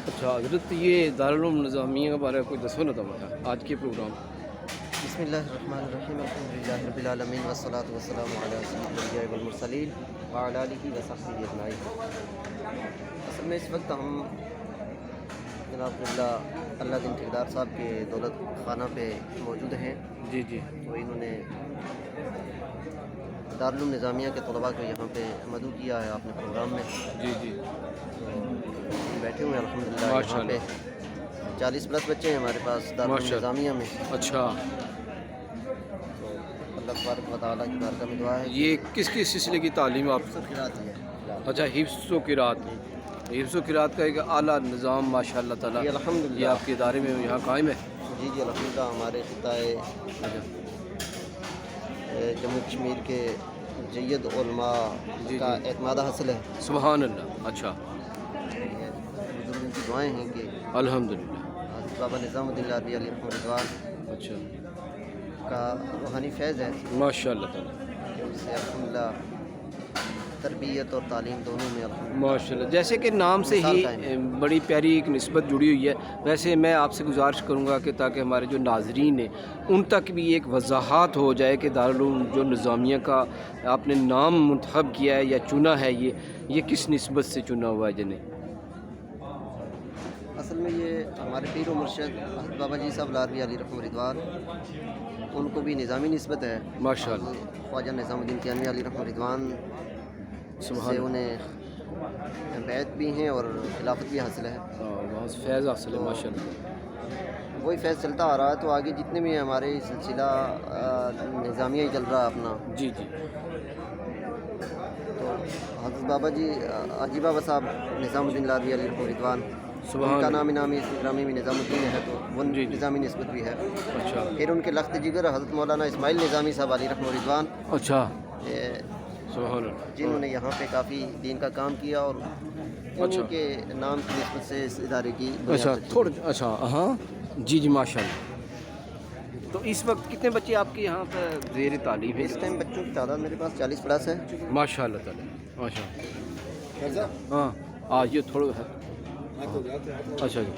اچھا حضرت یہ دارالعلوم نظامیہ کے بارے میں کوئی دسو نا تو آج کے پروگرام. بسم اللہ الرحمن الرحیم الحمدللہ رب العالمین والصلاة والسلام علی سید الانبیاء والمرسلین وعلی آلہ وصحبہ اجمعین. اصل میں اس وقت ہم جناب اللہ دین ٹھیکیدار صاحب کے دولت خانہ پہ موجود ہیں. جی جی. تو انہوں نے دارالعلوم نظامیہ کے طلباء کو یہاں پہ مدعو کیا ہے اپنے پروگرام میں. جی جی. تو بیٹھے ہوئے ہیں الحمدللہ. یہاں پہ 40+ بچے ہیں ہمارے پاس دارالعلوم نظامیہ میں. اچھا. اللہ تبارک و تعالیٰ کی بارگاہ میں دعا ہے. یہ کس کس سلسلے کی تعلیم آپ؟ قرات ہے. اچھا حفظ و قرات. حفظ و قرات کا ایک اعلیٰ نظام ماشاء اللہ تعالیٰ الحمدللہ یہ آپ کے ادارے میں یہاں قائم ہے. جی جی الحمدللہ. ہمارے خطۂ جموں کشمیر کے جید علماء کا اعتماد حاصل ہے. سبحان اللہ. اچھا. بزرگوں کی دعائیں ہیں کہ الحمدللہ. حضرت بابا نظام الدین لاروی علیہ رحمۃ رضوان اچھا کا روحانی فیض ہے ماشاء اللہ تعالیٰ. کہ اس سے الحمدللہ تربیت اور تعلیم دونوں میں الحمدللہ ماشاء اللہ. جیسے کہ نام سے ہی بڑی پیاری ایک نسبت جڑی ہوئی ہے. ویسے میں آپ سے گزارش کروں گا کہ تاکہ ہمارے جو ناظرین ہیں ان تک بھی ایک وضاحت ہو جائے کہ دارالعلوم جو نظامیہ کا آپ نے نام منتخب کیا ہے یا چنا ہے یہ کس نسبت سے چنا ہوا ہے جنہیں؟ اصل میں یہ ہمارے پیر و مرشد حضرت بابا جی صاحب لاروی علیہ رحمۃ رضوان ان کو بھی نظامی نسبت ہے ماشاء اللہ. خواجہ نظام الدین کیانوی علیہ رحمۃ رضوان سے انہیں بیعت بھی ہیں اور خلافت بھی حاصل ہے. بہت فیض حاصل ہے ماشاء اللہ. وہی فیض چلتا آ رہا ہے. تو آگے جتنے بھی ہمارے سلسلہ نظامیہ ہی چل رہا ہے اپنا. جی جی. تو حضرت بابا جی عجیبہ صاحب نظام الدین لاروی علیہ رحمۃ رضوان ان کا نامی گرامی میں نظام الدین ہے تو وہ نظامی نسبت بھی ہے. اچھا. پھر ان کے لخت جگر حضرت مولانا اسماعیل نظامی صاحب علیہ رحمۃ رضوان. اچھا. سبحان اللہ. جنہوں نے یہاں پہ کافی دین کا کام کیا اور ان کے نام کی نسبت سے اس ادارے کی اچھا تھوڑا. اچھا ہاں جی جی ماشاء اللہ. تو اس وقت کتنے بچے آپ کے یہاں پہ زیر تعلیم ہے؟ اس ٹائم بچوں کی تعداد میرے پاس 40+ ہے. ماشاء اللہ تعالیٰ. ماشاء اللہ. ہاں یہ تھوڑا ہے. اچھا جی.